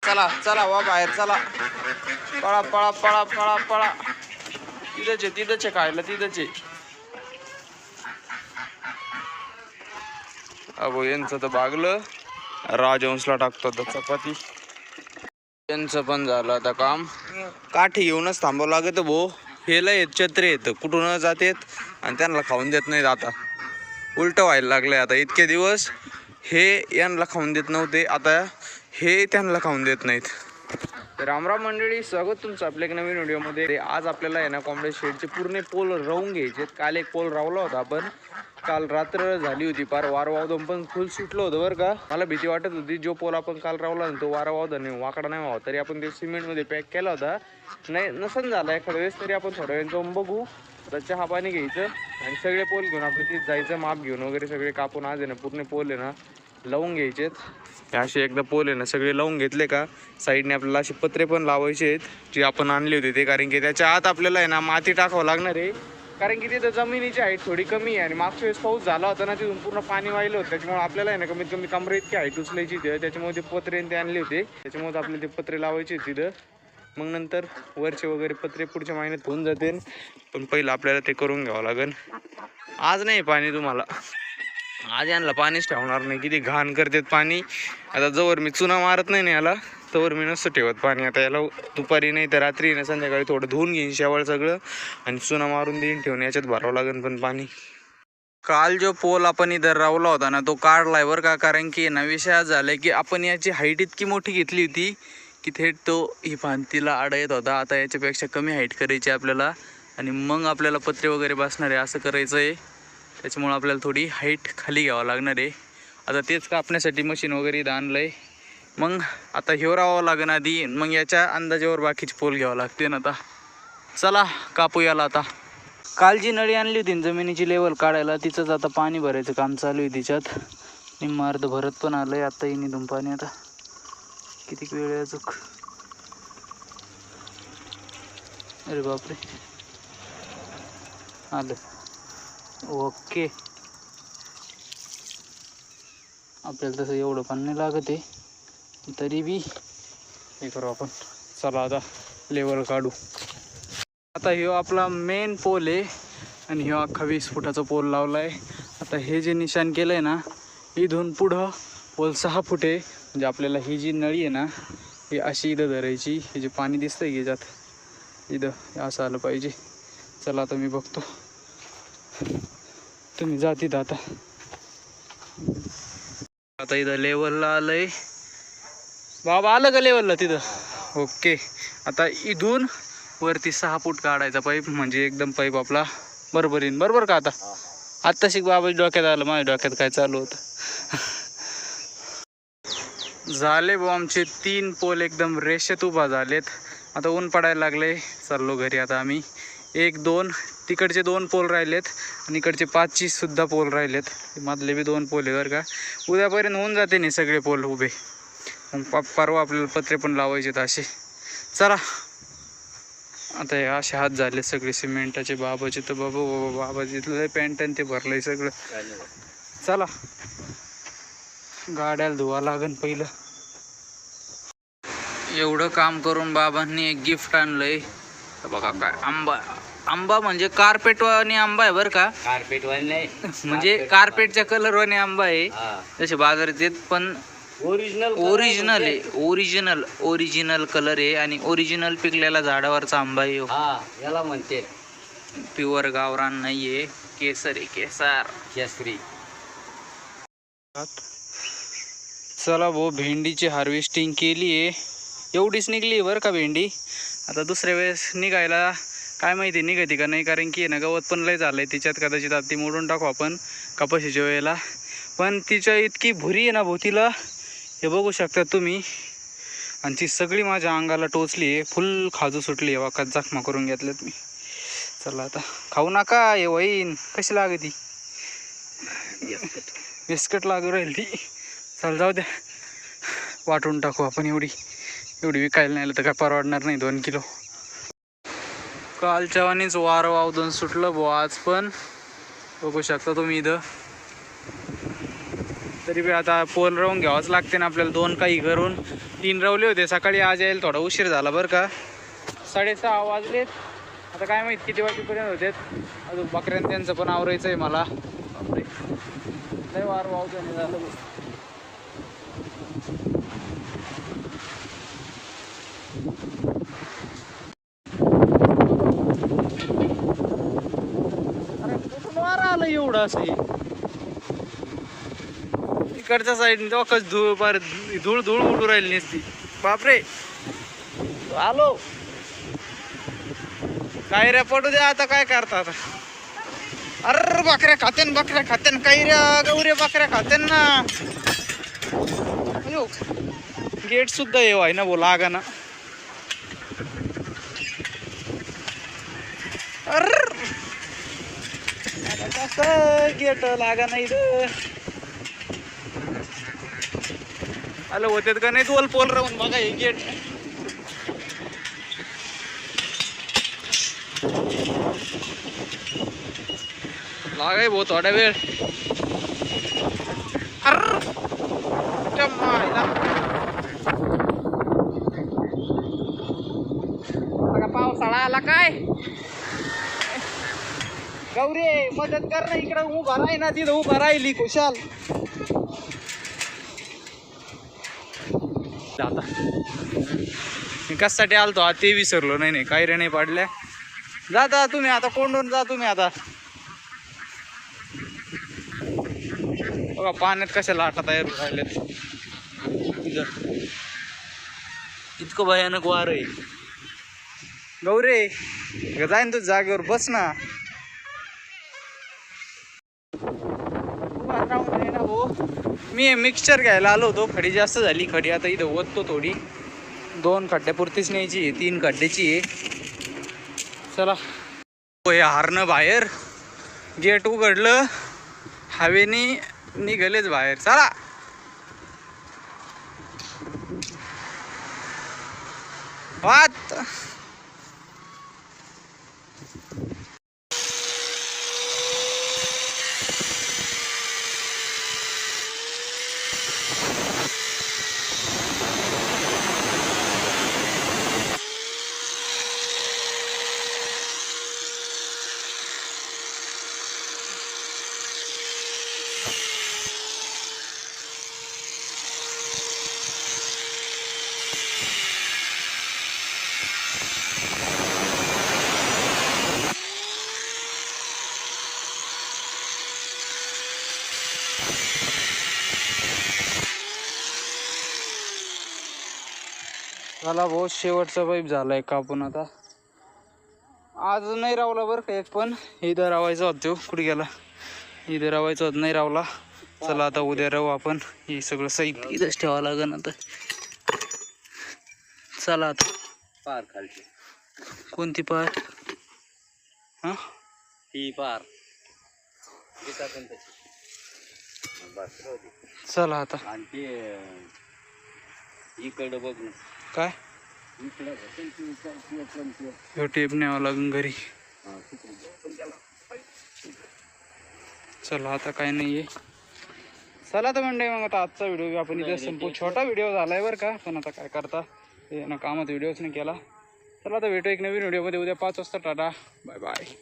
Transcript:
चला चला वा बाहेर चला. पळा पळा पळा पळा पळा. तिथंच आहे खायला तिथंच आहे. अबो यांचं तर भागलं. राजहंसला टाकतो आता चपाती. यांचं पण झालं आता काम. काठी घेऊनच थांबावं लागत भो. हे लय छत्री येत कुठून जातेत आणि त्यांना खाऊन देत नाहीत. आता उलट व्हायला लागलंय. आता इतके दिवस हे यांना खाऊन देत नव्हते, आता हे त्यांना खाऊन देत नाहीत. तर रामराम मंडळी, स्वागत तुमचं आपल्या एक नवीन व्हिडिओमध्ये. आज आपल्याला आहे ना कोंबड्या शेडचे पूर्ण पोल राहून घ्यायचे. काल एक पोल रावला होता आपण. काल रात्र झाली होती पार. वारं पण फुल सुटलं होतं बरं का. मला भीती वाटत होती. जो पोल आपण काल रावला ना तो वारं नाही वाकडा नाही व्हावा, तरी आपण ते सिमेंटमध्ये पॅक केला होता. नाही नसन झाला एखाद्या वेळेस तरी आपण थोड्या वेळ जाऊन बघू. तर चहा पाणी घ्यायचं आणि सगळे पोल घेऊन आपलं तिथे जायचं. माप घेऊन वगैरे सगळे कापून आज आहे ना पूर्ण पोल आहे ना लावून घ्यायचेत. असे एकदा पोल आहे ना सगळे लावून घेतले का साईडने आपल्याला असे पत्रे पण लावायचे आहेत जे आपण आणले होते ते. कारण की त्याच्या आत आपल्याला आहे ना माती टाकावं लागणार आहे. कारण की तिथं जमिनीची हाईट थोडी कमी आहे आणि मागच्या वेळेस पाऊस झाला होता ना, तिथून पूर्ण पाणी वाहिलं होतं. त्याच्यामुळे आपल्याला आहे ना कमीत कमी कमरे इतकी हाईट उचलायची होती. त्याच्यामुळे ते पत्रे ते आणले होते. त्याच्यामुळे आपल्याला ते पत्रे लावायचे तिथं. मग नंतर वरचे वगैरे पत्रे पुढच्या महिन्यात होऊन जातील. पण पहिलं आपल्याला ते करून घ्यावं लागेल. आज नाही पाणी तुम्हाला, आज यांना पाणीच ठेवणार नाही. किती घाण करतात पाणी. आता जवळ मी चुना मारत नाही ना याला तवर मी नसतं ठेवत पाणी. आता याला दुपारी नाही तर रात्री ना संध्याकाळी थोडं धुवून घेईन शेवाळ सगळं आणि चुना मारून देईन ठेवून. याच्यात भरावं लागेल पण पाणी. काल जो पोल आपण इथं रावला होता ना तो काढलाय बरं का. कारण की ना विषय झालाय की आपण याची हाईट इतकी मोठी घेतली होती की थेट तो ही भांतीला आडा येत होता. आता याच्यापेक्षा कमी हाईट करायची आपल्याला आणि मग आपल्याला पत्रे वगैरे बसणार आहे असं करायचं आहे. त्याच्यामुळं आपल्याला थोडी हाईट खाली घ्यावं लागणार आहे. आता तेच कापण्यासाठी मशीन वगैरे इथं आणलं आहे. मग आता ह्यो राहावं लागेल आधी, मग याच्या अंदाजावर बाकीचे पोल घ्यावं लागते ना. आता चला कापू याला. आता काल जी नळी आणली होती जमिनीची लेवल काढायला तिचंच आता पाणी भरायचं काम चालू आहे तिच्यात. निम्मा अर्ध भरत पण आलं आहे. आता येईन इथून पाणी. आता किती वेळ आहे चूक. अरे बापरे आलं. ओके आपल्याला तसं एवढं पण नाही लागत आहे तरी बी हे करू आपण. चला आता लेवल काढू. आता ह्यो आपला मेन पोल आहे आणि ह्यो अख्खा 20 फुटाचा पोल लावला आहे. आता हे जे निशाण केलं आहे ना इथून पुढं पोल 6 फूट आहे. म्हणजे आपल्याला ही जी नळी आहे ना ही अशी इथं धरायची. हे जे पाणी दिसतंय की याच्यात इथं असं आलं पाहिजे. चला आता मी बघतो, तुम्ही जा तिथं. आता इथं लेवलला आलंय. बाबा आलं का लेवलला तिथं? ओके. आता इथून वरती 6 फूट काढायचा पाईप. म्हणजे एकदम पाईप आपला बरोबर येईन. बरोबर का? आता शिक बाबाच्या डोक्यात आलं. माझ्या डोक्यात काय चालू होतं. झाले भाऊ आमचे 3 पोल एकदम रेषेत उभा झालेत. आता ऊन पडायला लागले. चाललो घरी आता आम्ही. 1 2 तिकडचे 2 पोल राहिलेत आणि इकडचे 5 सुद्धा पोल राहिलेत. मधले बी 2 पोल आहे बरं का. उद्यापर्यंत होऊन जाते नाही सगळे पोल उभे. मग परवा आपल्याला पत्रे पण लावायचे असे. चला आता हे असे हात झाले सगळे सिमेंटाचे. बाबाचे तर बाबाचे इथलं पॅन्ट आणि ते भरलंय सगळं. चला गाड्याला धुवा लागन पहिलं. एवढं काम करून बाबांनी एक गिफ्ट आणलंय बघा. काय आंबा म्हणजे कार्पेटवानी आंबा आहे बरं का. कार्पेटवानी नाही म्हणजे कार्पेटच्या कलरवानी आंबा आहे. जसे बाजारात येत पण ओरिजिनल आहे. ओरिजिनल कलर आहे आणि ओरिजिनल पिकलेला झाडावरचा आंबा आहे. याला म्हणते प्युअर गावरान नाहीये. केसर आहे. केसरी. चला भाऊ भेंडीची हार्वेस्टिंग केली आहे. एवढीच निघली बरं का भेंडी. आता दुसऱ्या वेळेस निघायला काय माहिती निघते का नाही. कारण की ना गवत पण लय झालंय तिच्यात. कदाचित आता ती मोडून टाकू आपण कपाशीच्या वेळेला. पण तिच्या इतकी भुरी आहे ना भोवतीला, हे बघू शकता तुम्ही. आणि ती सगळी माझ्या अंगाला टोचली आहे. फुल खाजू सुटली आहे. वाकात जखमा करून घेतल्यात मी. चला आता खाऊ नका. हे वहीन कशी लागती. बिस्कट लागू राहील ती. चल जाऊ द्या वाटून टाकू आपण. एवढी विकायला नाही तर काय परवडणार नाही. 2 किलो. कालच्या वाणीच वारं वावदून सुटलं भाऊ आज पण. बघू शकता तुम्ही इथं तरी बी आता पोल राहून घ्यावंच लागते ना आपल्याला. 2 काही करून 3 रवले होते सकाळी. आज यायला थोडा उशीर झाला बरं का. 6:30 वाजलेत. आता काय माहित किती वाजेपर्यंत होते. अजून बकऱ्यां त्यांचं पण आवरायचं आहे मला. बापरे लय वार वावतो झालं. अरे कुठून वार आलं एवढं असं. इकडच्या साईडने तेव्हा धूळ पार धूळ धूळ उडू राहिली नसती. बापरे आलो. काय रे पडू द्या आता. काय करतात. अरे बकऱ्या खात्यान काही रे गौऱ्या बकऱ्या खात्यान ना. गेट सुद्धा येऊ आहे ना बोला आगा ना. अरे कसं गेट लागा नाही आलं होते का नाही. तू पोल राहून बघा हे गेट. लागाय भाऊ थोडा वेळ. पावसाळा आला काय. गौरी मदत कर ना. इकडे उभा राही ना. तिथं उभा राहिली खुशाल. आता मी कशासाठी आलतो हा ते विसरलो. नाही काही रे नाही पाडल्या. जा तुम्ही आता. कोंडून जा तुम्ही आता. बघा पाण्यात कशा लाटा तयार राहिल्यात. इतकं भयानक वार आहे. गौरे जाईन तू जागेवर बस ना. मी मिक्सचर घ्यायला आलो होतो. खडी जास्त झाली. खडी आता इथं ओततो थोडी. 2 खड्ड्यापुरतीच न्यायची आहे. 3 खड्ड्याची आहे. चला हे हारणं बाहेर. गेट उघडलं. हवेने निघालेच बाहेर. चला वात. मला बहुत शेवटचा पाईप झालाय कापून. आता आज नाही रावला बरं का एक पण. इथं रावायचा होता तो. कुठे गेला. इथं रावायचा होत नाही रावला. चला आता उद्या राहू आपण. हे सगळं साहित्य इथंच ठेवावं लागेल आता. चला आता. पार खालची कोणती पार. हा ही पार बस. चला आता. आणि ते इकडं बघ ना. काय ह्यो टेप न्यावं लागून घरी. चला आता काय नाहीये. चला तर मंडळी मग आता आजचा व्हिडिओ आपण इथे संपू. छोटा व्हिडिओ झालाय बरं का. पण आता काय करता ते ना कामात व्हिडिओच नाही केला. चला आता भेटू एक नवीन व्हिडिओमध्ये उद्या 5 वाजता. Tata bye bye.